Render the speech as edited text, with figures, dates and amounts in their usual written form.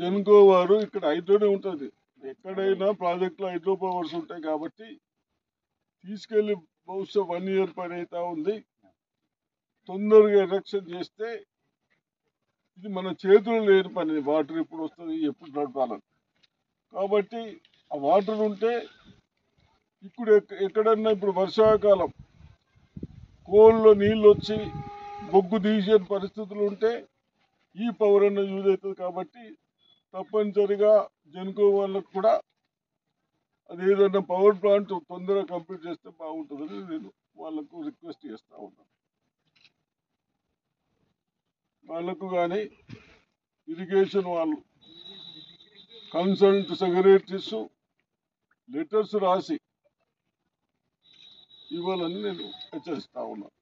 జెన్కో వారు ఇక్కడ హైడ్రోనే ఉంటుంది, ఎక్కడైనా ప్రాజెక్టులో హైడ్రో పవర్స్ ఉంటాయి కాబట్టి తీసుకెళ్లి బహుశా 1 ఇయర్ పని అవుతా ఉంది. తొందరగా ఎలక్షన్ చేస్తే ఇది మన చేతులు లేని పని. వాటర్ ఎప్పుడు వస్తుంది, ఎప్పుడు నడపాలని. కాబట్టి ఆ వాటర్ ఉంటే ఇప్పుడు ఎక్కడన్నా ఇప్పుడు వర్షాకాలం కోల్లో నీళ్ళు వచ్చి బొగ్గు తీసే పరిస్థితులు ఉంటే ఈ పవర్ అన్న యూజ్ అవుతుంది. కాబట్టి తప్పనిసరిగా జెన్కో వాళ్ళకు కూడా అది ఏదైనా పవర్ ప్లాంట్ తొందరగా కంప్లీట్ చేస్తే బాగుంటుందని నేను వాళ్ళకు రిక్వెస్ట్ చేస్తా ఉన్నాను. వాళ్ళకు కానీ ఇరిగేషన్ వాళ్ళు కన్సల్ట్ సెక్రటరీస్ లెటర్స్ రాసి ఇవ్వాలని నేను హెచ్చరిస్తా ఉన్నాను.